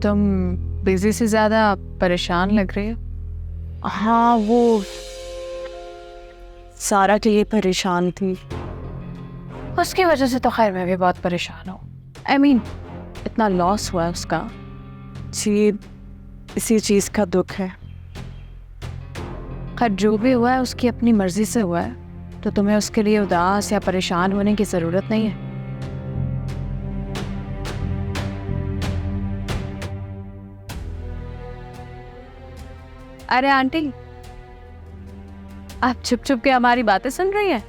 तुम बिजी से ज़्यादा परेशान लग रही हो। हाँ, वो सारा के लिए परेशान थी। उसकी वजह से तो खैर मैं भी बहुत परेशान हूँ। I mean, इतना लॉस हुआ है उसका। जी, इसी चीज़ का दुख है। खैर जो भी हुआ है उसकी अपनी मर्जी से हुआ है, तो तुम्हें उसके लिए उदास या परेशान होने की ज़रूरत नहीं है। अरे आंटी, आप चुप चुप के हमारी बातें सुन रही हैं?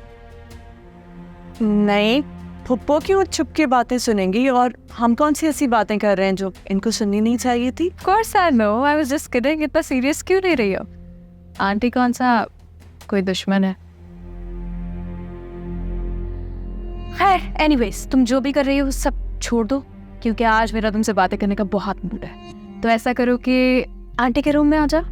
नहीं, फुप्पो क्यों चुप के बातें सुनेंगी, और हम कौन सी ऐसी बातें कर रहे हैं जो इनको सुननी नहीं चाहिए थी? Of course I know, I was just kidding। इतना सीरियस क्यों ले रही हो? आंटी कौन सा कोई दुश्मन है? खैर एनीवेज, तुम जो भी कर रही हो सब छोड़ दो, क्योंकि आज मेरा तुमसे बातें करने का बहुत मूड है। तो ऐसा करो कि आंटी के रूम में आ जाओ।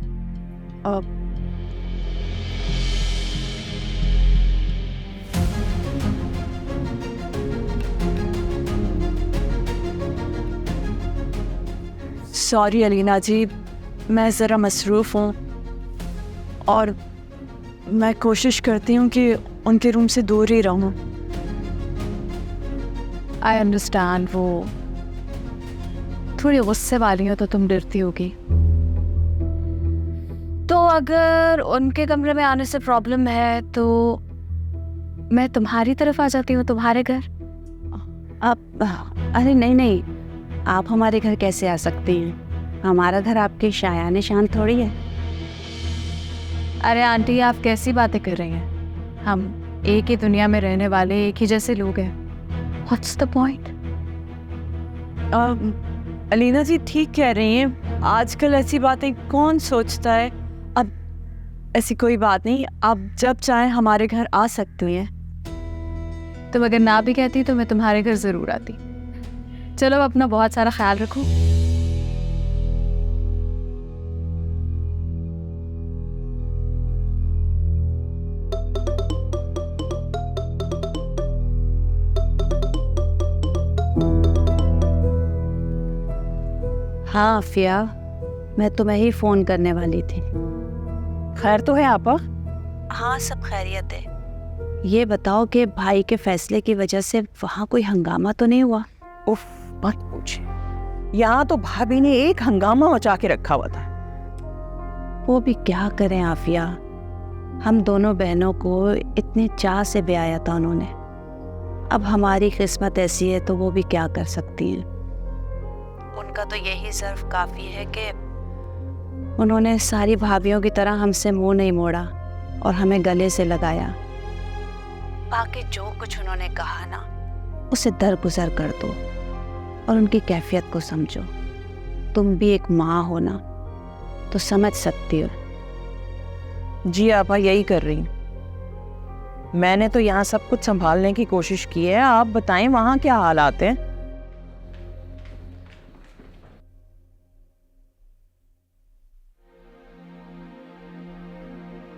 सॉरी अलीना जी, मैं ज़रा मसरूफ़ हूँ और मैं कोशिश करती हूँ कि उनके रूम से दूर ही रहूँ। आई अंडरस्टैंड, वो थोड़ी गुस्से वाली हो तो तुम डरती होगी। तो अगर उनके कमरे में आने से प्रॉब्लम है तो मैं तुम्हारी तरफ आ जाती हूँ, तुम्हारे घर। अरे नहीं नहीं, आप हमारे घर कैसे आ सकती हैं? हमारा घर आपके शायाने शान थोड़ी है। अरे आंटी, आप कैसी बातें कर रही हैं? हम एक ही दुनिया में रहने वाले एक ही जैसे लोग हैं। What's the point? अलीना जी ठीक कह रही हैं, आजकल ऐसी बातें कौन सोचता है। अब ऐसी कोई बात नहीं, आप जब चाहें हमारे घर आ सकती हैं। तुम अगर ना भी कहती तो मैं तुम्हारे घर ज़रूर आती। चलो, अपना बहुत सारा ख्याल रखो। हाँ आफिया, मैं तुम्हें ही फ़ोन करने वाली थी। खैर तो है आपा? हाँ, सब खैरियत है। ये बताओ कि भाई के फैसले की वजह से वहाँ कोई हंगामा तो नहीं हुआ? उफ, मत पूछे, यहाँ तो भाभी ने एक हंगामा मचा के रखा हुआ था। वो भी क्या करें आफिया, हम दोनों बहनों को इतने चाह से ब्याया था उन्होंने। अब हमारी किस्मत ऐसी है तो वो भी क्या कर सकती हैं। उनका तो यही ज़र्फ काफ़ी है कि उन्होंने सारी भाभियों की तरह हमसे मुंह नहीं मोड़ा और हमें गले से लगाया। बाकी जो कुछ उन्होंने कहा ना, उसे दरगुजर कर दो और उनकी कैफियत को समझो। तुम भी एक माँ हो ना, तो समझ सकती हो। जी आपा, यही कर रही हूँ। मैंने तो यहाँ सब कुछ संभालने की कोशिश की है, आप बताएं वहाँ क्या हालात हैं?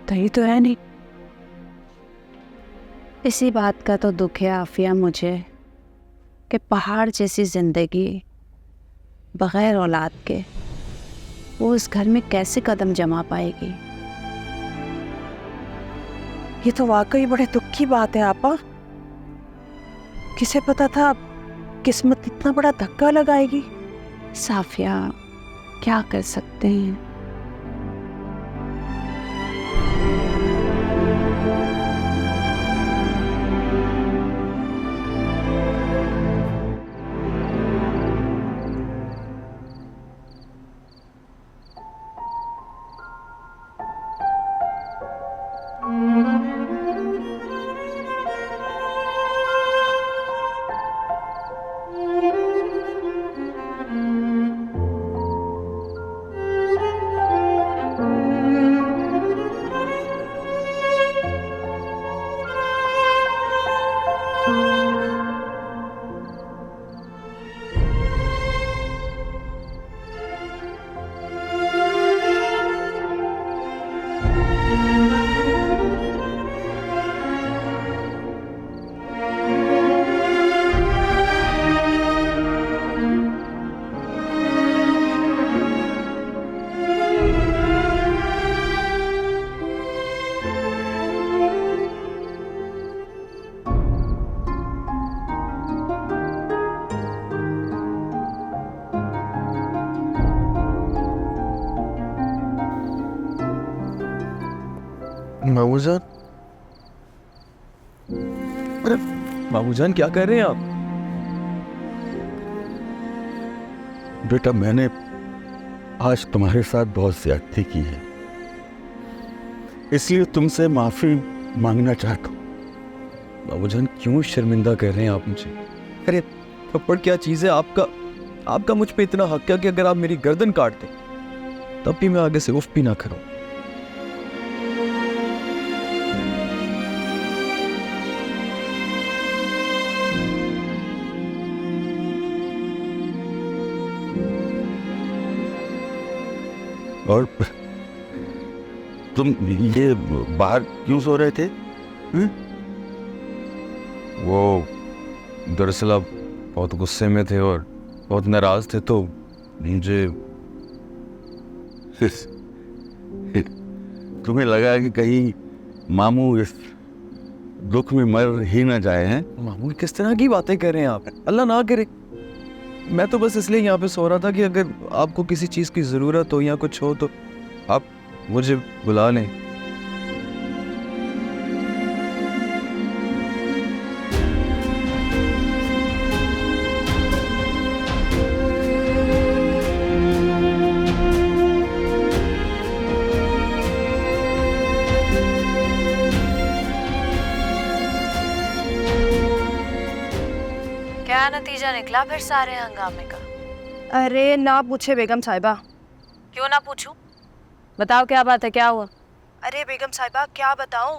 दही तो है नहीं। इसी बात का तो दुख है आफिया मुझे कि पहाड़ जैसी ज़िंदगी बग़ैर औलाद के वो उस घर में कैसे कदम जमा पाएगी। ये तो वाकई बड़े दुख की बात है आपा। किसे पता था किस्मत इतना बड़ा धक्का लगाएगी। साफिया, क्या कर सकते हैं। बाबूजान, अरे बाबूजान क्या कर रहे हैं आप? बेटा, मैंने आज तुम्हारे साथ बहुत ज्यादती की है, इसलिए तुमसे माफी मांगना चाहता हूँ। बाबूजान क्यों शर्मिंदा कर रहे हैं आप मुझे? अरे थप्पड़ क्या चीज़ है? आपका मुझ पे इतना हक है कि अगर आप मेरी गर्दन काट दें तब भी मैं आगे से उफ भी ना करूं। और तुम ये बाहर क्यों सो रहे थे? वो दरअसल आप बहुत गुस्से में थे और बहुत नाराज थे, तो मुझे तुम्हें लगा कि कहीं मामू इस दुख में मर ही ना जाए हैं? मामूल किस तरह की बातें कर रहे हैं आप? अल्लाह ना करे। मैं तो बस इसलिए यहाँ पे सो रहा था कि अगर आपको किसी चीज़ की ज़रूरत हो या कुछ हो तो आप मुझे बुला लें। क्या नतीजा निकला फिर सारे हंगामे का? अरे ना पूछे बेगम साहिबा। क्यों ना पूछूं? बताओ क्या बात है, क्या हुआ? अरे बेगम साहिबा क्या बताऊं,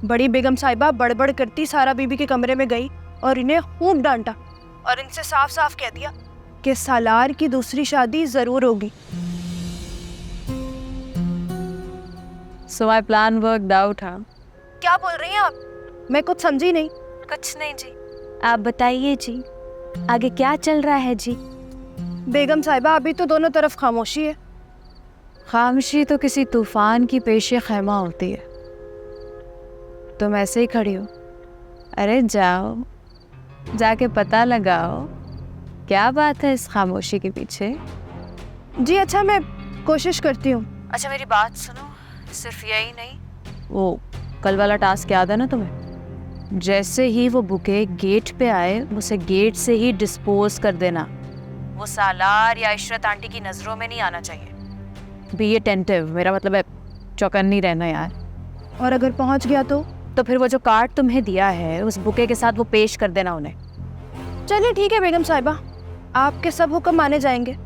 बड़ी बेगम साहिबा बड़बड़ करती सारा बीबी के कमरे में गई और इन्हें खूब डांटा और इनसे साफ साफ कह दिया कि सालार की दूसरी शादी जरूर होगी। So my plan worked out, हाँ? क्या बोल रही हैं आप? मैं कुछ समझी नहीं। कुछ नहीं जी, आप बताइए जी, आगे क्या चल रहा है जी? बेगम साहिबा अभी तो दोनों तरफ खामोशी है। खामोशी तो किसी तूफान की पेशे खैमा होती है। तुम ऐसे ही खड़ी हो। अरे जाओ, जाके पता लगाओ क्या बात है इस खामोशी के पीछे। जी अच्छा, मैं कोशिश करती हूँ। अच्छा मेरी बात सुनो, सिर्फ यही नहीं, वो कल वाला टास्क याद है ना तुम्हें? जैसे ही वो बुके गेट पे आए उसे गेट से ही डिस्पोज कर देना। वो सालार या इशरत आंटी की नज़रों में नहीं आना चाहिए। बी अटेंटिव, मेरा मतलब है चौकन्नी रहना यार। और अगर पहुँच गया तो फिर वो जो कार्ड तुम्हें दिया है उस बुके के साथ वो पेश कर देना उन्हें। चलिए ठीक है बेगम साहिबा, आपके सब हुक्म माने जाएंगे,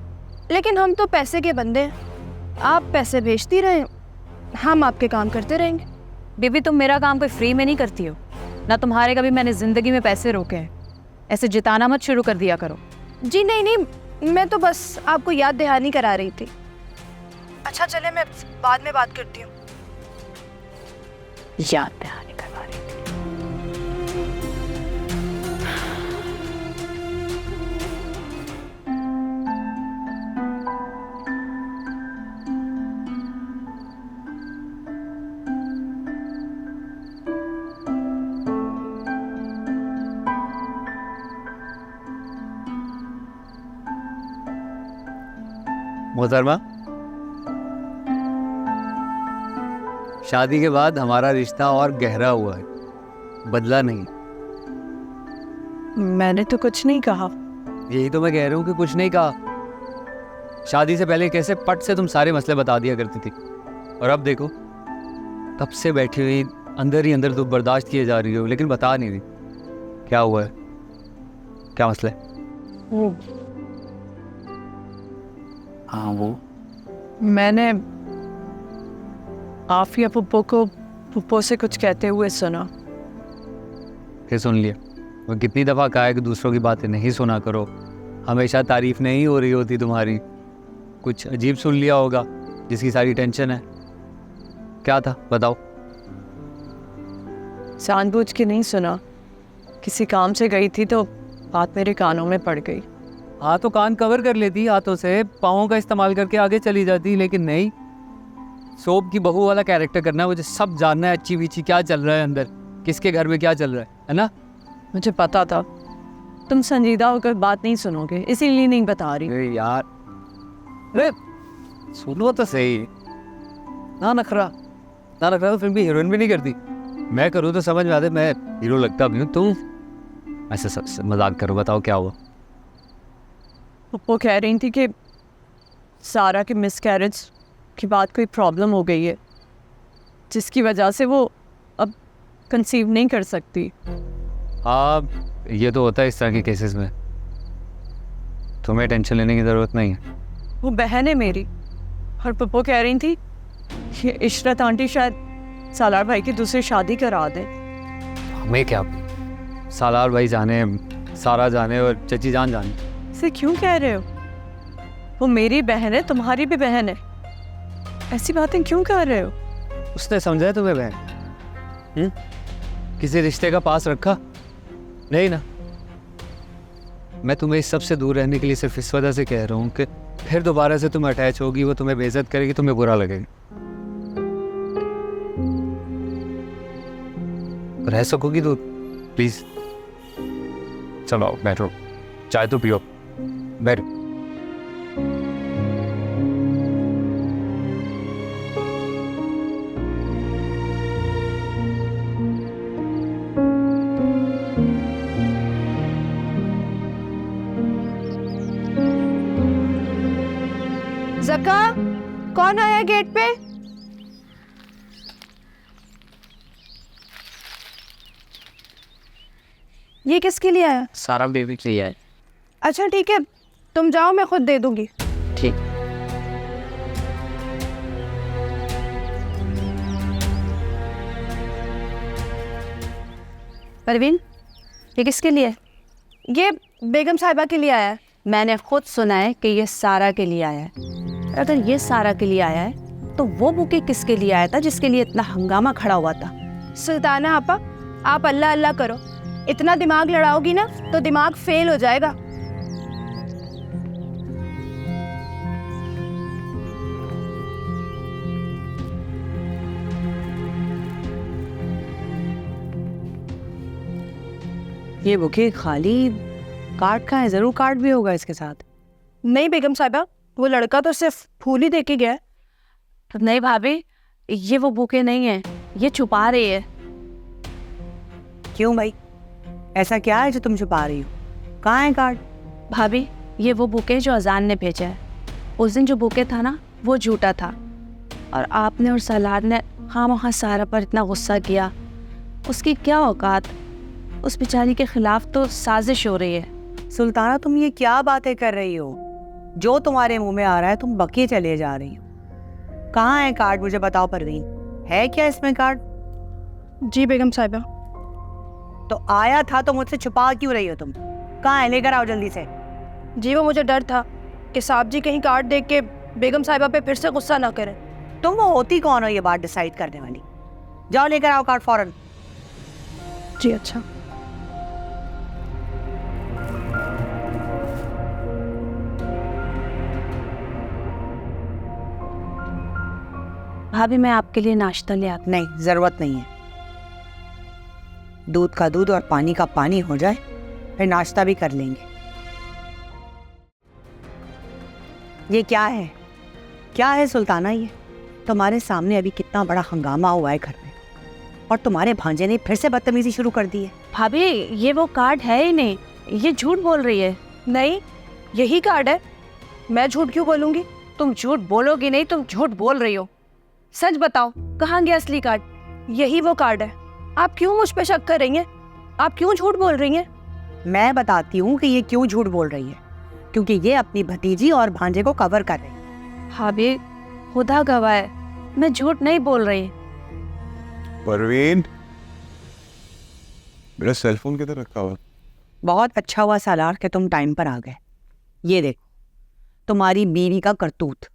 लेकिन हम तो पैसे के बंदे हैं। आप पैसे भेजती रहें, हम आपके काम करते रहेंगे। बीबी तुम मेरा काम कोई फ्री में नहीं करती हो ना, तुम्हारे कभी मैंने ज़िंदगी में पैसे रोके हैं। ऐसे जिताना मत शुरू कर दिया करो। जी नहीं, मैं तो बस आपको याद दहानी करा रही थी। अच्छा चले, मैं बाद में बात करती हूँ। याद दहानी करवा रही थी। मोहतरमा, शादी के बाद हमारा रिश्ता और गहरा हुआ है, बदला नहीं। मैंने तो कुछ नहीं कहा। यही तो मैं कह रहा हूँ कि कुछ नहीं कहा। शादी से पहले कैसे पट से तुम सारे मसले बता दिया करती थी, और अब देखो तब से बैठी हुई अंदर ही अंदर तुम बर्दाश्त किए जा रही हो, लेकिन बता नहीं रही क्या हुआ है, क्या मसला है? हाँ वो मैंने आफिया पुप्पो को पुप्पो से कुछ कहते हुए सुना। फिर सुन लिया? वो कितनी दफ़ा कहा है कि दूसरों की बातें नहीं सुना करो, हमेशा तारीफ नहीं हो रही होती तुम्हारी। कुछ अजीब सुन लिया होगा जिसकी सारी टेंशन है। क्या था बताओ? जानबूझ के नहीं सुना, किसी काम से गई थी तो बात मेरे कानों में पड़ गई। हाँ तो कान कवर कर लेती हाथों से, पाँवों का इस्तेमाल करके आगे चली जाती, लेकिन नहीं, सोप की बहू वाला कैरेक्टर करना है। मुझे सब जानना है अच्छी बीची क्या चल रहा है अंदर, किसके घर में क्या चल रहा है ना? मुझे पता था तुम संजीदा होकर बात नहीं सुनोगे, इसीलिए नहीं बता रही। अरे यार, अरे सुनो तो सही ना नखरा। इतना रखा तो फिल्म की हीरोइन भी नहीं करती। मैं करूँ तो समझ में आते, मैं हीरो लगता भी हूँ। तुम ऐसे सब मजाक करो, बताओ क्या हुआ? वो कह रही थी कि सारा के मिसकैरेज के बाद कोई प्रॉब्लम हो गई है जिसकी वजह से वो अब कंसीव नहीं कर सकती। हाँ, ये तो होता है इस तरह के केसेस में। तुम्हें टेंशन लेने की ज़रूरत नहीं है। वो बहन है मेरी, और पप्पो कह रही थी कि इशरत आंटी शायद सालार भाई की दूसरी शादी करा दे। हमें क्या, सालार भाई जाने, सारा जाने और चची जान जाने। इसे क्यों कह रहे हो? वो मेरी बहन है, तुम्हारी भी बहन है, ऐसी बातें क्यों कर रहे हो? उसने समझा है तुम्हें बहन? किसी रिश्ते का पास रखा नहीं ना। मैं तुम्हें इस सब से दूर रहने के लिए सिर्फ इस वजह से कह रहा हूँ कि फिर दोबारा से तुम अटैच होगी, वो तुम्हें बेइज्जत करेगी, तुम्हें बुरा लगेगा। रह सकोगी तो प्लीज चलो आओ, बैठो, चाय तो पियो, बैठो। जका, कौन आया गेट पे? ये किसके लिए आया? सारा बेबी के लिए है। अच्छा ठीक है, तुम जाओ, मैं खुद दे दूंगी। ठीक। परवीन, ये किसके लिए? ये बेगम साहिबा के लिए आया है। मैंने खुद सुना है कि ये सारा के लिए आया है। अगर ये सारा के लिए आया है तो वो बुके किसके लिए आया था जिसके लिए इतना हंगामा खड़ा हुआ था? सुल्ताना आपा, आप अल्लाह अल्लाह करो, इतना दिमाग लड़ाओगी ना तो दिमाग फेल हो जाएगा। ये बुके खाली कार्ड का है, जरूर कार्ड भी होगा इसके साथ। नहीं बेगम साहिबा, वो लड़का तो सिर्फ फूल ही दे के गया है। नहीं भाभी, ये वो बुके नहीं है, ये छुपा रही है। क्यों भाई, ऐसा क्या है जो तुम छुपा रही हो? कहाँ है कार्ड? भाभी, ये वो बुके जो अजान ने भेजा है। उस दिन जो बुके था ना, वो झूठा था, और आपने और सलार ने खामखा सारा पर इतना गुस्सा किया। उसकी क्या औकात, उस बेचारी के खिलाफ तो साजिश हो रही है। सुल्ताना, तुम ये क्या बातें कर रही हो? जो तुम्हारे मुंह में आ रहा है तुम बके चले जा रही हो। कहाँ है कार्ड, मुझे बताओ परवीन, है क्या इसमें कार्ड? जी बेगम साहिबा। तो आया था तो मुझसे छुपा क्यों रही हो तुम? कहाँ है, लेकर आओ जल्दी से। जी वो मुझे डर था कि साहब जी कहीं कार्ड देख के बेगम साहिबा पे फिर से गुस्सा ना करें। तुम वो होती कौन हो ये बात डिसाइड करने वाली? जाओ लेकर आओ कार्ड फौरन। जी अच्छा। भाभी, मैं आपके लिए नाश्ता ले आती। नहीं, जरूरत नहीं है। दूध का दूध और पानी का पानी हो जाए, फिर नाश्ता भी कर लेंगे। ये क्या है, क्या है सुल्ताना? ये तुम्हारे सामने अभी कितना बड़ा हंगामा हुआ है घर में, और तुम्हारे भांजे ने फिर से बदतमीजी शुरू कर दी है। भाभी, ये वो कार्ड है ही नहीं, ये झूठ बोल रही है। नहीं, यही कार्ड है। मैं झूठ क्यों बोलूंगी? तुम झूठ बोलोगी नहीं, तुम झूठ बोल रही हो। सच बताओ, कहाँ गया असली कार्ड? यही वो कार्ड है। आप क्यों मुझ पे शक कर रही हैं? आप क्यों झूठ बोल रही हैं? मैं बताती हूँ कि ये क्यों झूठ बोल रही है, क्योंकि ये अपनी भतीजी और भांजे को कवर कर रही है। भाभी, खुदा गवाह है, मैं झूठ नहीं बोल रही। परवीन, मेरा सेलफोन किधर रखा हुआ? बहुत अच्छा हुआ सालार के तुम टाइम पर आ गए। ये देखो तुम्हारी बीवी का करतूत,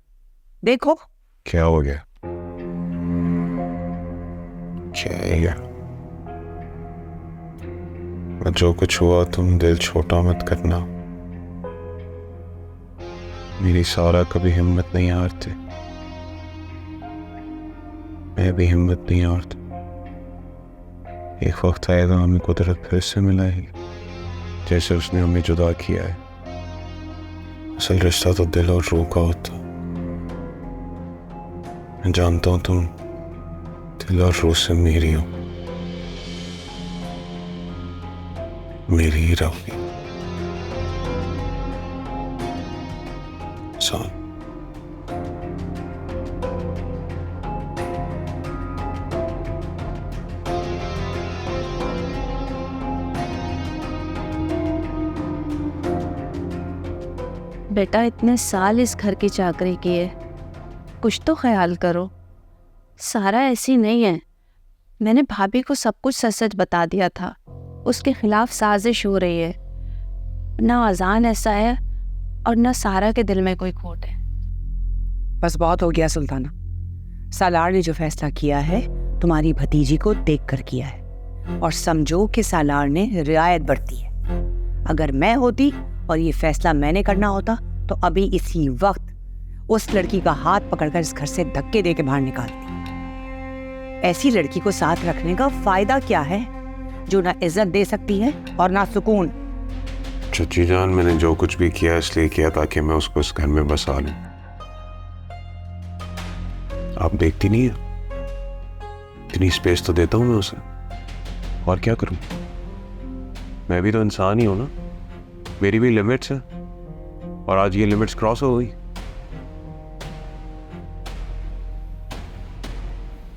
देखो। क्या हो गया? क्या है ये? जो कुछ हुआ तुम दिल छोटा मत करना। मेरी सारा कभी हिम्मत नहीं हारती, मैं भी हिम्मत नहीं हारता। एक वक्त आएगा हमें कुदरत फिर से मिलाएगी, जैसे उसने हमें जुदा किया है। असल रिश्ता तो दिल और रूह का होता। मैं जानता हूं तुम दिल और रूह से मेरी हो, मेरी ही रहोगी। सान बेटा इतने साल इस घर की चाकरी की है, कुछ तो ख्याल करो। सारा ऐसी नहीं है। मैंने भाभी को सब कुछ सच सच बता दिया था। उसके खिलाफ साजिश हो रही है। ना अजान ऐसा है और ना सारा के दिल में कोई खोट है। बस बहुत हो गया सुल्ताना। सालार ने जो फैसला किया है तुम्हारी भतीजी को देख कर किया है, और समझो कि सालार ने रियायत बरती है। अगर मैं होती और ये फैसला मैंने करना होता तो अभी इसी वक्त उस लड़की का हाथ पकड़कर इस घर से धक्के दे के बाहर निकालती। ऐसी लड़की को साथ रखने का फायदा क्या है जो ना इज्जत दे सकती है और ना सुकून। चची जान, मैंने जो कुछ भी किया इसलिए किया ताकि मैं उसको इस घर में बसा लूं। आप देखती नहीं है, इतनी स्पेस तो देता हूं मैं उसे, और क्या करूं? मैं भी तो इंसान ही हूं ना, मेरी भी लिमिट्स है, और आज ये लिमिट्स क्रॉस हो गई।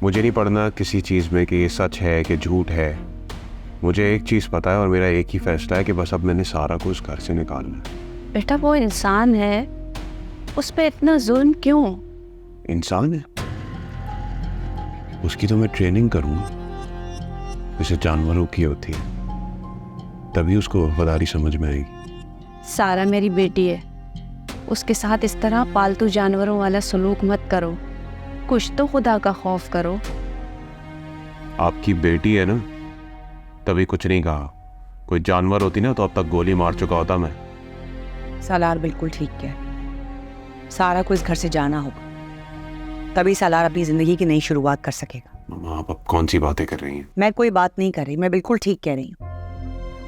मुझे नहीं पढ़ना किसी चीज में कि ये सच है कि झूठ है। मुझे एक चीज पता है और मेरा एक ही फैसला है कि बस अब मैंने सारा को उस घर से निकालना है। बेटा वो इंसान है, उस पे इतना जुल्म क्यों? इंसान है, उसकी तो मैं ट्रेनिंग करूँ जैसे जानवरों की होती है, तभी उसको वफादारी समझ में आएगी। सारा मेरी बेटी है, उसके साथ इस तरह पालतू जानवरों वाला सलूक मत करो। कुछ तो खुदा का खौफ करो। आपकी बेटी है ना, तभी कुछ नहीं कहा। कोई जानवर होती ना तो अब तक गोली मार चुका होता मैं। सालार बिल्कुल ठीक है। सारा को इस घर से जाना होगा, तभी सालार अपनी जिंदगी की नई शुरुआत कर सकेगा। मामा, आप अब कौन सी बातें कर रही हैं? मैं कोई बात नहीं कर रही, मैं बिल्कुल ठीक कह रही हूँ।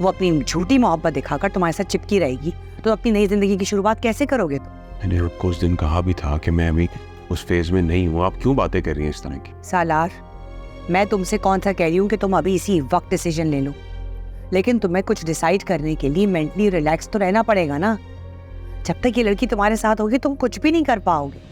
वो अपनी झूठी मोहब्बत दिखाकर तुम्हारे साथ चिपकी रहेगी तो अपनी नई जिंदगी की शुरुआत कैसे करोगे तुम? मैंने आपको उस दिन कहा भी था कि मैं अभी उस फेज में नहीं हूँ। आप क्यों बातें कर रही हैं इस तरह की? सालार, मैं तुमसे कौन सा कह रही हूँ कि तुम अभी इसी वक्त डिसीजन ले लो, लेकिन तुम्हें कुछ डिसाइड करने के लिए मेंटली रिलैक्स तो रहना पड़ेगा ना। जब तक ये लड़की तुम्हारे साथ होगी तुम कुछ भी नहीं कर पाओगे।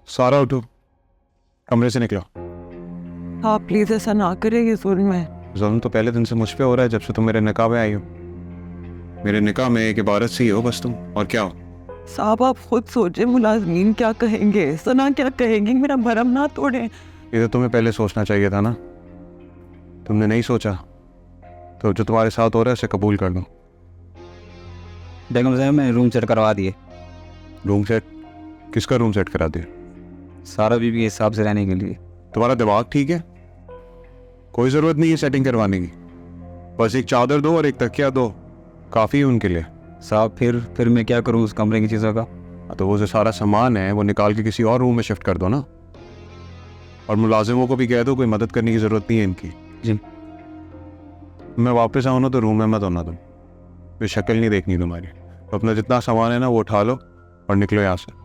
सारा उठो, कमरे से निकलो। आप प्लीज ऐसा ना करें, ये जुल्म है। जुल्म तो पहले दिन से मुझ पे हो रहा है, जब से तुम मेरे निकाह में आई हो। मेरे निकाह में एक इबारत सी हो बस तुम, और क्या हो? साहब आप खुद सोचे, मुलाजमीन क्या कहेंगे, सना क्या कहेंगे, मेरा भरम ना तोड़े। ये तो तुम्हें पहले सोचना चाहिए था ना, तुमने नहीं सोचा। तो जो तुम्हारे साथ हो रहा है उसे कबूल कर लो। बेगम साहब मैंने रूम सेट करवा दिए। Room set? किसका रूम सेट करा दिया? सारा बीबी के हिसाब से रहने के लिए। तुम्हारा दिमाग ठीक है? कोई ज़रूरत नहीं है सेटिंग करवाने की, बस एक चादर दो और एक तकिया दो, काफ़ी है उनके लिए। साहब फिर मैं क्या करूँ उस कमरे की चीज़ों का? तो वो जो सारा सामान है वो निकाल के किसी और रूम में शिफ्ट कर दो ना, और मुलाजिमों को भी कह दो कोई मदद करने की ज़रूरत नहीं है इनकी। जी। मैं वापस आऊँ ना तो रूम में मत होना तुम, फिर शक्ल नहीं देखनी तुम्हारी। तो अपना जितना सामान है ना वो उठा लो और निकलो यहाँ से।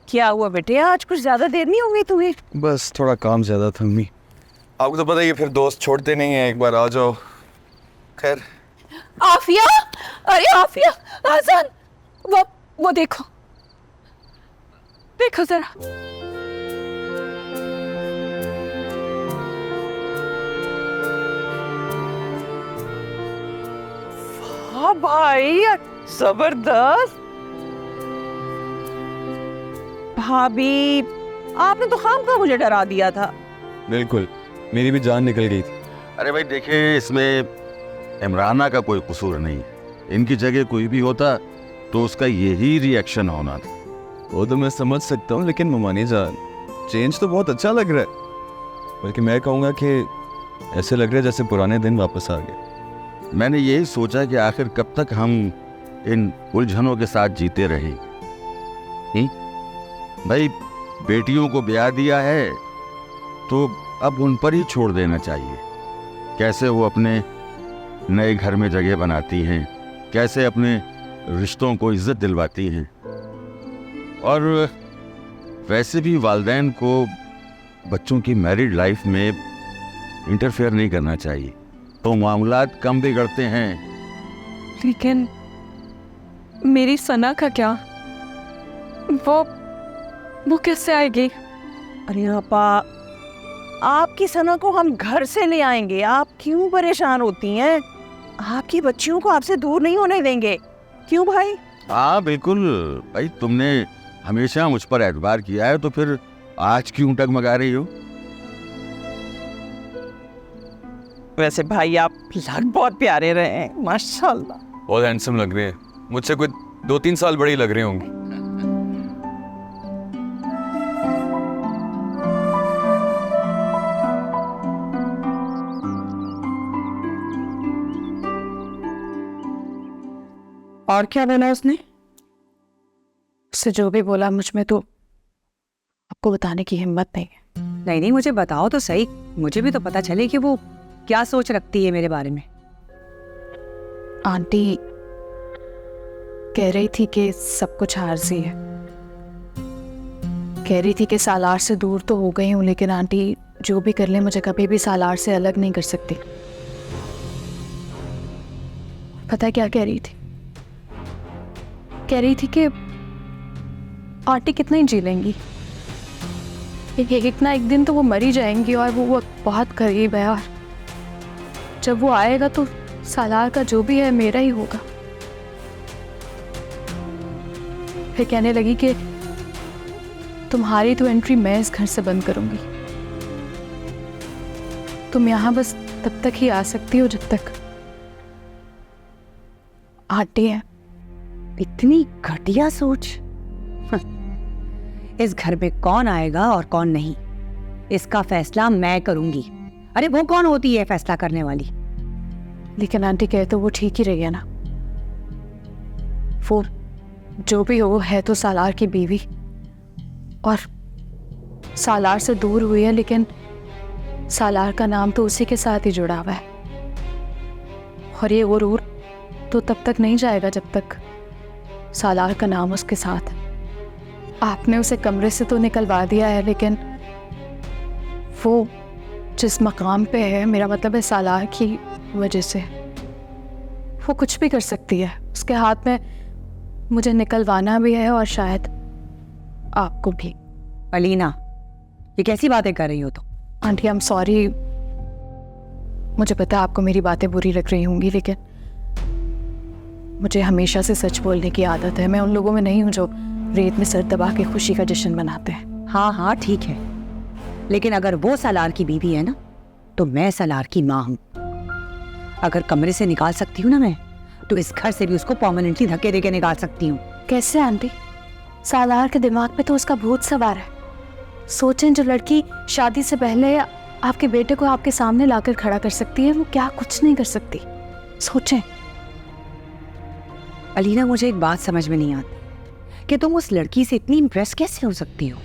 क्या हुआ बेटे, आज कुछ ज्यादा देर नहीं हो गई तुम्हें? बस थोड़ा काम ज़्यादा था मम्मी। आपको तो पता ही है, फिर दोस्त छोड़ते नहीं हैं, एक बार आ जाओ। खैर। आफिया, अरे आफिया, आजान, वो देखो, देखो जरा। हाँ भाई, जबरदस्त। भाभी, आपने तो खामखा मुझे डरा दिया था। बिल्कुल, मेरी भी जान निकल गई थी। अरे भाई देखिए, इसमें इमराना का कोई कसूर नहीं, इनकी जगह कोई भी होता तो उसका यही रिएक्शन होना था। वो तो मैं समझ सकता हूँ, लेकिन ममानी जान चेंज तो बहुत अच्छा लग रहा है। बल्कि मैं कहूँगा कि ऐसे लग रहा है जैसे पुराने दिन वापस आ गए। मैंने यही सोचा कि आखिर कब तक हम इन उलझनों के साथ जीते रहें। भाई, बेटियों को ब्याह दिया है तो अब उन पर ही छोड़ देना चाहिए। कैसे वो अपने नए घर में जगह बनाती हैं, कैसे अपने रिश्तों को इज्जत दिलवाती हैं। और वैसे भी वालिदैन को बच्चों की मैरिड लाइफ में इंटरफेयर नहीं करना चाहिए, तो मामलात कम बिगड़ते हैं। लेकिन मेरी सना का क्या? वो कैसे आएगी? अरे आपा, आपकी सना को हम घर से ले आएंगे, आप क्यों परेशान होती हैं? आपकी बच्चियों को आपसे दूर नहीं होने देंगे। क्यों भाई? हाँ बिल्कुल भाई, तुमने हमेशा मुझ पर एतबार किया है, तो फिर आज क्यों टगमगा रही हो? वैसे भाई आप लग बहुत प्यारे रहे हैं, माशाल्लाह। बहुत हैंडसम लग रहे हैं, मुझसे कोई 2-3 साल बड़े ही लग रहे होंगे। और क्या बोला उसने? उससे जो भी बोला मुझ में तो आपको बताने की हिम्मत नहीं है। नहीं नहीं, मुझे बताओ तो सही, मुझे भी तो पता चले कि वो क्या सोच रखती है मेरे बारे में। आंटी कह रही थी कि सब कुछ आरज़ी है। कह रही थी कि सालार से दूर तो हो गई हूँ, लेकिन आंटी जो भी कर ले मुझे कभी भी सालार से अलग नहीं कर सकती। पता है क्या कह रही थी? कह रही थी कि आंटी कितना ही जी लेंगी, एक ना एक दिन तो वो मर ही जाएंगी, और वो बहुत करीब है, और जब वो आएगा तो सालार का जो भी है मेरा ही होगा। फिर कहने लगी कि तुम्हारी तो एंट्री मैं इस घर से बंद करूंगी, तुम यहां बस तब तक ही आ सकती हो जब तक आंटी है। इतनी घटिया सोच। इस घर में कौन आएगा और कौन नहीं, इसका फैसला मैं करूंगी। अरे वो कौन होती है फैसला करने वाली? लेकिन आंटी कहे तो वो ठीक ही रही है ना। वो जो भी हो है तो सालार की बीवी, और सालार से दूर हुई है, लेकिन सालार का नाम तो उसी के साथ ही जुड़ा हुआ है, और ये गुरूर तो तब तक नहीं जाएगा जब तक सालार का नाम उसके साथ है। आपने उसे कमरे से तो निकलवा दिया है, लेकिन वो जिस मकाम पे है, मेरा मतलब है सालार की वजह से, वो कुछ भी कर सकती है। उसके हाथ में मुझे निकलवाना भी है, और शायद आपको भी। अलीना, ये कैसी बातें कर रही हो तुम? आंटी आई एम सॉरी, मुझे पता है आपको मेरी बातें बुरी लग रही होंगी, लेकिन मुझे हमेशा से सच बोलने की आदत है। मैं उन लोगों में नहीं हूँ जो रेत में सर दबा के खुशी का जश्न मनाते हैं। हाँ हाँ ठीक है, लेकिन अगर वो सालार की बीवी है ना, तो मैं सालार की माँ हूँ। अगर कमरे से निकाल सकती हूँ ना मैं, तो इस घर से भी उसको परमानेंटली धक्के देके निकाल सकती हूँ। कैसे आंटी? सालार के दिमाग पे तो उसका भूत सवार है। सोचें, जो लड़की शादी से पहले आपके बेटे को आपके सामने लाकर खड़ा कर सकती है, वो क्या कुछ नहीं कर सकती। सोचें। अलीना, मुझे एक बात समझ में नहीं आती कि तुम उस लड़की से इतनी इम्प्रेस कैसे हो सकती हो?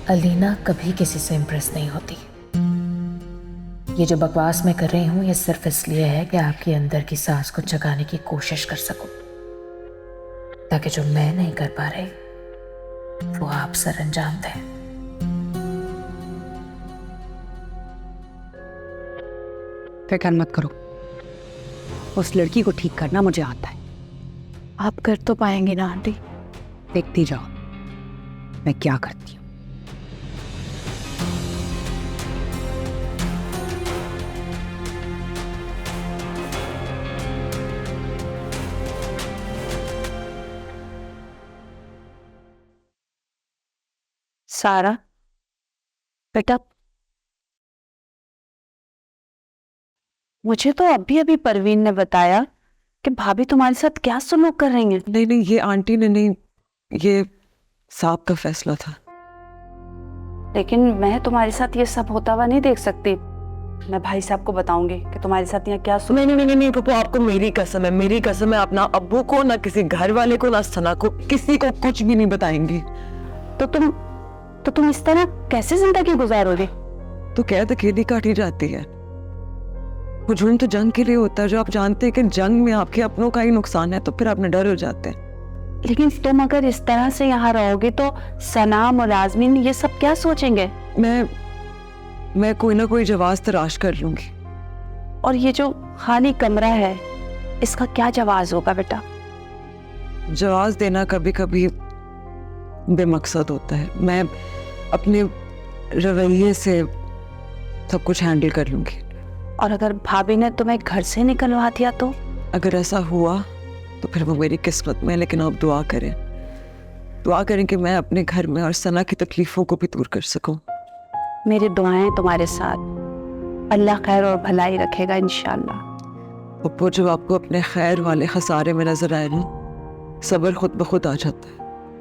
अलीना कभी किसी से इम्प्रेस नहीं होती। ये जो बकवास मैं कर रही हूँ, ये सिर्फ इसलिए है कि आपके अंदर की सांस को जगाने की कोशिश कर सकूं, ताकि जो मैं नहीं कर पा रही वो आप सर अंजाम दें। फिक्र मत करो, उस लड़की को ठीक करना मुझे आता है। आप कर तो पाएंगे ना आंटी? देखती जाओ मैं क्या करती हूँ। सारा बेटा, मुझे तो अभी अभी परवीन ने बताया कि भाभी तुम्हारे साथ क्या सलूक कर रही हैं। नहीं नहीं, ये आंटी ने नहीं, ये साहब का फैसला था। लेकिन मैं तुम्हारे साथ ये सब होता हुआ नहीं देख सकती। मैं भाई साहब को बताऊंगी कि तुम्हारे साथ यहाँ क्या नहीं नहीं नहीं नहीं पप्पू, आपको मेरी कसम है, मेरी कसम है, अपना अब्बू को ना किसी घर वाले को ना सना को किसी को कुछ भी नहीं बताएंगी। तो तुम इस तरह कैसे जिंदगी गुजारोगे? तो कैद अकेली काटी जाती है। वो जुर्म तो जंग के लिए होता है, जो आप जानते हैं कि जंग में आपके अपनों का ही नुकसान है, तो फिर आप निडर हो जाते हैं। लेकिन तुम अगर इस तरह से यहाँ रहोगे तो सना, मुलाजमीन ये सब क्या सोचेंगे? मैं कोई ना कोई जवाब तलाश कर लूंगी। और ये जो खाली कमरा है, इसका क्या जवाब होगा बेटा? जवाब देना कभी कभी बेमकसद होता है। मैं अपने रवैये से सब कुछ हैंडल कर लूंगी। और अगर भाभी ने तुम्हें घर से निकलवा दिया तो? अगर ऐसा हुआ तो फिर वो मेरी किस्मत में है। लेकिन आप दुआ करें कि मैं अपने घर में और सना की तकलीफों को भी दूर कर सकूं। मेरी दुआएं तुम्हारे साथ। अल्लाह खैर और भलाई रखेगा इंशाल्लाह। पप्पू, जब आपको अपने खैर वाले खसारे में नजर आए ना, सब्र खुद ब खुद आ जाता है।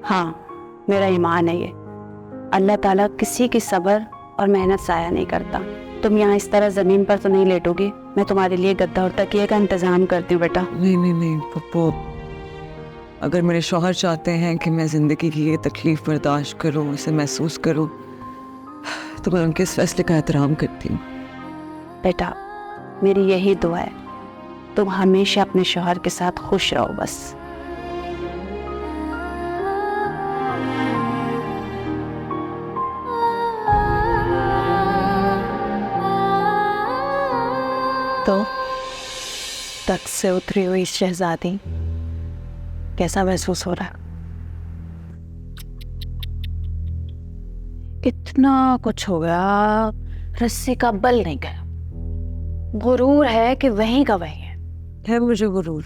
हाँ, मेरा ईमान है ये। अल्लाह ताला किसी की सब्र और मेहनत ज़ाया नहीं करता। तुम यहाँ इस तरह ज़मीन पर तो नहीं लेटोगी। मैं तुम्हारे लिए गद्दा और तकिए का इंतज़ाम करती हूँ बेटा। नहीं पप्पू, अगर मेरे शौहर चाहते हैं कि मैं ज़िंदगी की ये तकलीफ़ बर्दाश्त करूँ, इसे महसूस करूँ, तो मैं उनके इस फैसले का एहतराम करती हूँ। बेटा, मेरी यही दुआ है, तुम हमेशा अपने शौहर के साथ खुश रहो बस। तो तख्त से उतरी हुई शहजादी कैसा महसूस हो रहा है? इतना कुछ हो गया, रस्सी का बल नहीं गया। गुरूर है कि वहीं का वहीं है मुझे गुरूर।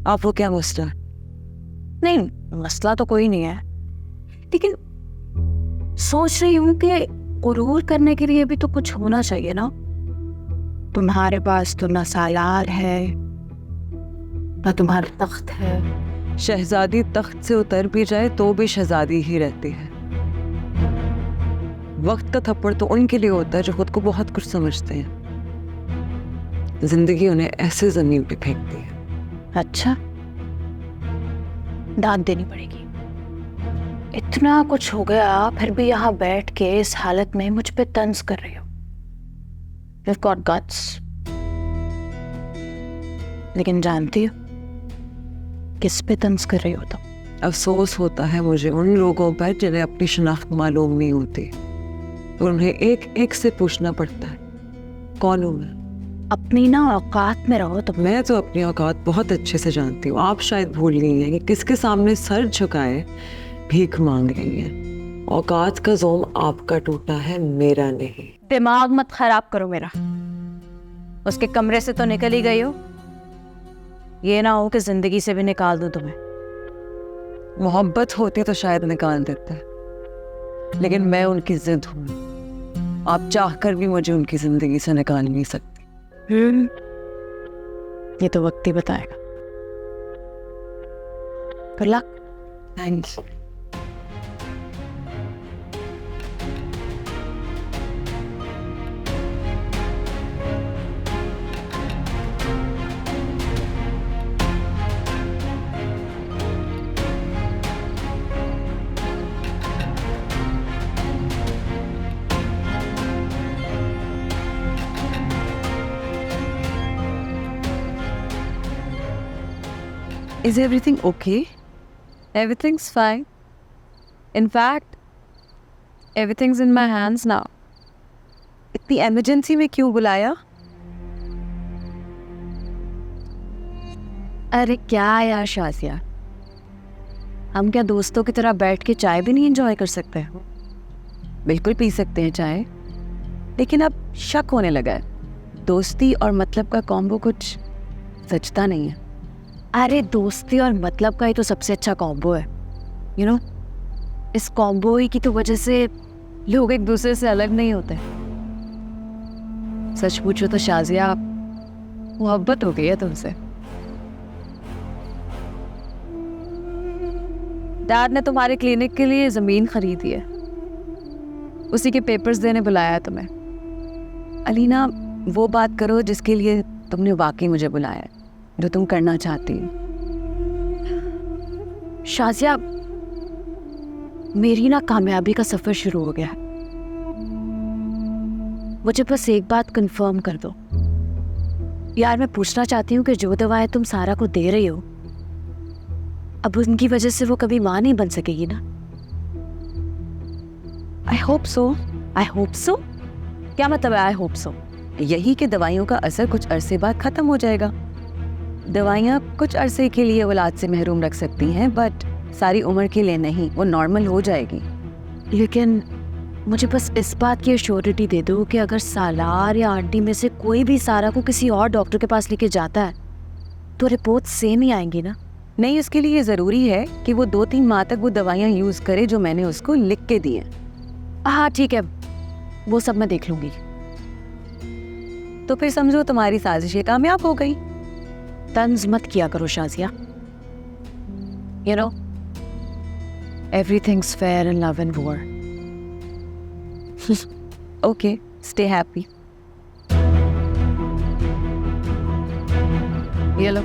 आप वो क्या मसला? नहीं, मसला तो कोई नहीं है, लेकिन सोच रही हूँ कि गुरूर करने के लिए भी तो कुछ होना चाहिए ना। तुम्हारे पास तो ना सालार है, ना तुम्हारा तख्त है। शहजादी तख्त से उतर भी जाए तो भी शहजादी ही रहती है। वक्त का थप्पड़ तो उनके लिए होता है जो खुद को बहुत कुछ समझते हैं। जिंदगी उन्हें ऐसे जमीन पे फेंकती है। अच्छा, दाद देनी पड़ेगी। इतना कुछ हो गया, फिर भी यहाँ बैठ के इस हालत में मुझ पे तंज कर रही हो। You've got guts। लेकिन जानती हो किस पे तंज कर रही हो तुम? अफसोस होता है मुझे उन लोगों पर जिन्हें अपनी शनाख्त मालूम नहीं होती, और उन्हें एक एक से पूछना पड़ता है कौन हूँ मैं। अपनी ना औकात में रहो तुम। मैं तो अपनी औकात बहुत अच्छे से जानती हूँ। आप शायद भूल गई हैं कि किसके सामने सर झुकाए भीख मांग रही हैं। औकात का जोम आपका टूटा है, मेरा नहीं। दिमाग मत खराब करो मेरा। उसके कमरे से तो निकल ही गई हो, ये ना हो कि जिंदगी से भी निकाल दूं तुम्हें। मोहब्बत होती तो शायद निकाल देता है, लेकिन मैं उनकी जिद हूँ। आप चाहकर भी मुझे उनकी जिंदगी से निकाल नहीं सकती। ये तो वक्त ही बताएगा। Good luck. Thanks. Is everything okay? Everything's fine. In fact, everything's in my hands now. इतनी emergency में क्यों बुलाया? अरे क्या यार शाजिया, हम क्या दोस्तों की तरह बैठ के चाय भी नहीं एंजॉय कर सकते हैं? बिल्कुल पी सकते हैं चाय, लेकिन अब शक होने लगा है। दोस्ती और मतलब का कॉम्बो कुछ सचता नहीं है। अरे दोस्ती और मतलब का ही तो सबसे अच्छा कॉम्बो है। यू नो, इस कॉम्बो ही की तो वजह से लोग एक दूसरे से अलग नहीं होते। सच पूछो तो शाजिया, मोहब्बत हो गई है तुमसे। डैड ने तुम्हारे क्लिनिक के लिए ज़मीन खरीदी है, उसी के पेपर्स देने बुलाया है तुम्हें। अलीना, वो बात करो जिसके लिए तुमने वाकई मुझे बुलाया है, जो तुम करना चाहती हो। शाजिया, मेरी ना कामयाबी का सफ़र शुरू हो गया है। मुझे बस एक बात कंफर्म कर दो यार। मैं पूछना चाहती हूँ कि जो दवाएं तुम सारा को दे रही हो, अब उनकी वजह से वो कभी माँ नहीं बन सकेगी ना? I hope so. I hope so? क्या मतलब है आई होप सो? यही कि दवाइयों का असर कुछ अरसे बाद ख़त्म हो जाएगा। दवाइयाँ कुछ अरसे के लिए औलाद से महरूम रख सकती हैं, बट सारी उम्र के लिए नहीं, वो नॉर्मल हो जाएगी। लेकिन मुझे बस इस बात की एश्योरिटी दे दो कि अगर सालार या आंटी में से कोई भी सारा को किसी और डॉक्टर के पास लेके जाता है तो रिपोर्ट सेम ही आएंगी ना? नहीं, उसके लिए ज़रूरी है कि वो 2-3 माह तक वो दवाइयाँ यूज़ करे जो मैंने उसको लिख के दी हैं। हाँ ठीक है, वो सब मैं देख लूँगी। तो फिर समझो तुम्हारी साजिशें कामयाब हो गई। तंज मत किया करो Shazia. You know, everything's fair in love and war. Okay, stay happy. ये लो।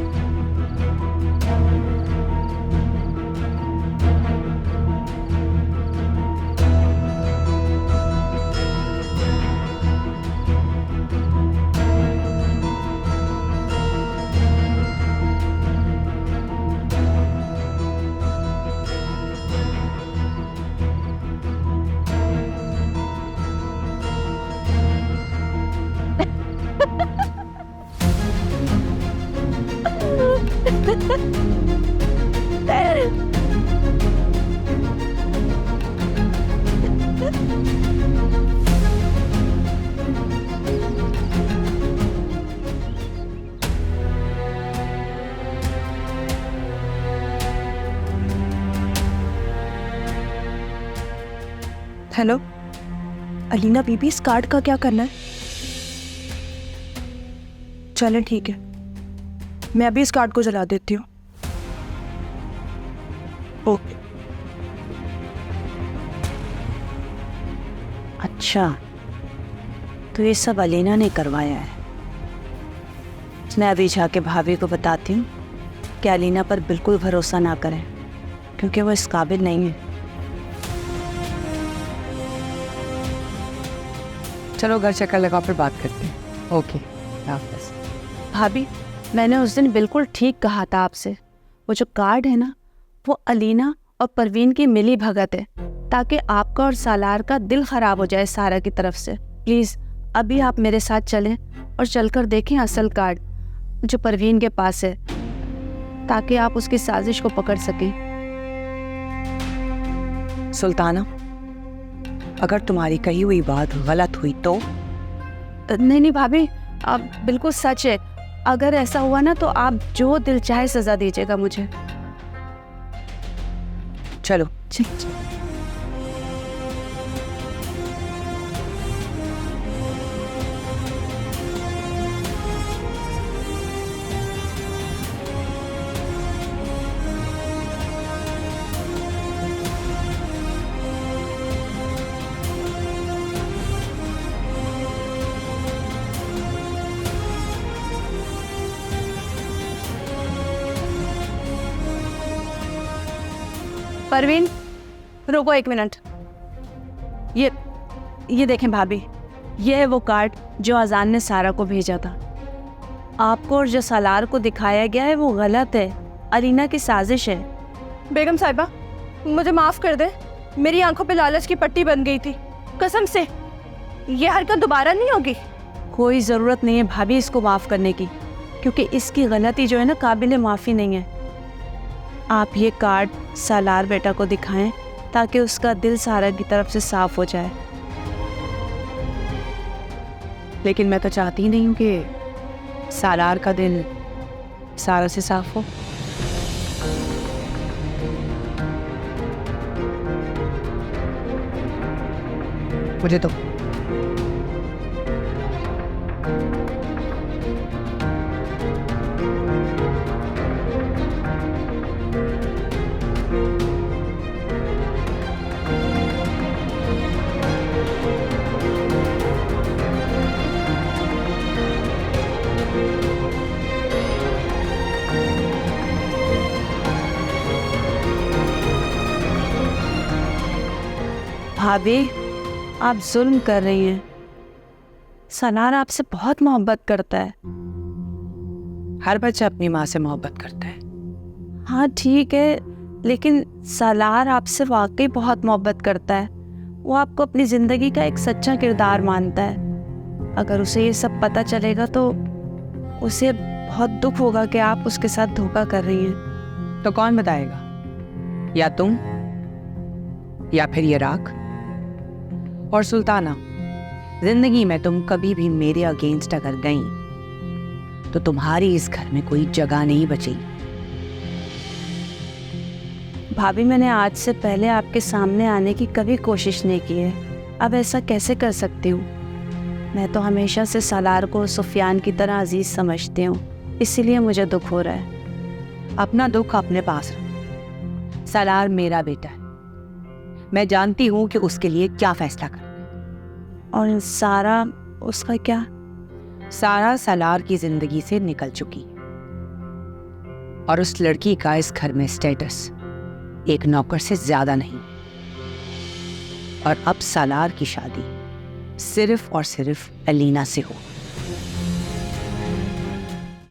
हेलो अलीना बीबी, इस कार्ड का क्या करना है? चलें ठीक है, मैं अभी इस कार्ड को जला देती हूँ। ओके। अच्छा, तो ये सब अलीना ने करवाया है। मैं अभी जाके भाभी को बताती हूँ कि अलीना पर बिल्कुल भरोसा ना करें, क्योंकि वो इस काबिल नहीं है। चलो घर चक्कर लगाओ, फिर बात करते हैं। ओके, हाफिज़। भाभी, मैंने उस दिन बिल्कुल ठीक कहा था आपसे। वो जो कार्ड है ना, वो अलीना और परवीन की मिली भगत है, ताकि आपका और सालार का दिल खराब हो जाए सारा की तरफ से। प्लीज़ अभी आप मेरे साथ चलें और चलकर देखें असल कार्ड जो परवीन के पास है, ताकि आप उसकी साजिश को पकड़ सकें। सुल्ताना, अगर तुम्हारी कही हुई बात गलत हुई तो? नहीं नहीं भाभी, आप बिल्कुल सच है। अगर ऐसा हुआ ना तो आप जो दिल चाहे सजा दीजिएगा मुझे। चलो। परवीन, रुको एक मिनट। ये देखें भाभी, ये है वो कार्ड जो अजान ने सारा को भेजा था। आपको और जो सालार को दिखाया गया है वो गलत है, अलीना की साजिश है। बेगम साहिबा, मुझे माफ़ कर दे, मेरी आंखों पे लालच की पट्टी बन गई थी। कसम से ये हरकत दोबारा नहीं होगी। कोई ज़रूरत नहीं है भाभी इसको माफ़ करने की, क्योंकि इसकी गलती जो है ना काबिल माफ़ी नहीं है। आप ये कार्ड सालार बेटा को दिखाएं ताकि उसका दिल सारा की तरफ से साफ हो जाए। लेकिन मैं तो चाहती ही नहीं हूँ कि सालार का दिल सारा से साफ हो। मुझे तो भाभी, आप जुल्म कर रही हैं। सलार आपसे बहुत मोहब्बत करता है। हर बच्चा अपनी माँ से मोहब्बत करता है। हाँ ठीक है, लेकिन सलार आपसे वाकई बहुत मोहब्बत करता है। वो आपको अपनी ज़िंदगी का एक सच्चा किरदार मानता है। अगर उसे ये सब पता चलेगा तो उसे बहुत दुख होगा कि आप उसके साथ धोखा कर रही हैं। तो कौन बताएगा? या तुम या फिर ये राख। और सुल्ताना, जिंदगी में तुम कभी भी मेरे अगेंस्ट अगर गई तो तुम्हारी इस घर में कोई जगह नहीं बचेगी। भाभी, मैंने आज से पहले आपके सामने आने की कभी कोशिश नहीं की है। अब ऐसा कैसे कर सकती हूँ? मैं तो हमेशा से सलार को सुफियान की तरह अजीज समझती हूँ, इसीलिए मुझे दुख हो रहा है। अपना दुख अपने पास रखो। सलार मेरा बेटा है, मैं जानती हूँ कि उसके लिए क्या फैसला करना है। और सारा, उसका क्या? सारा सलार की जिंदगी से निकल चुकी है और उस लड़की का इस घर में स्टेटस एक नौकर से ज्यादा नहीं। और अब सलार की शादी सिर्फ और सिर्फ अलीना से हो।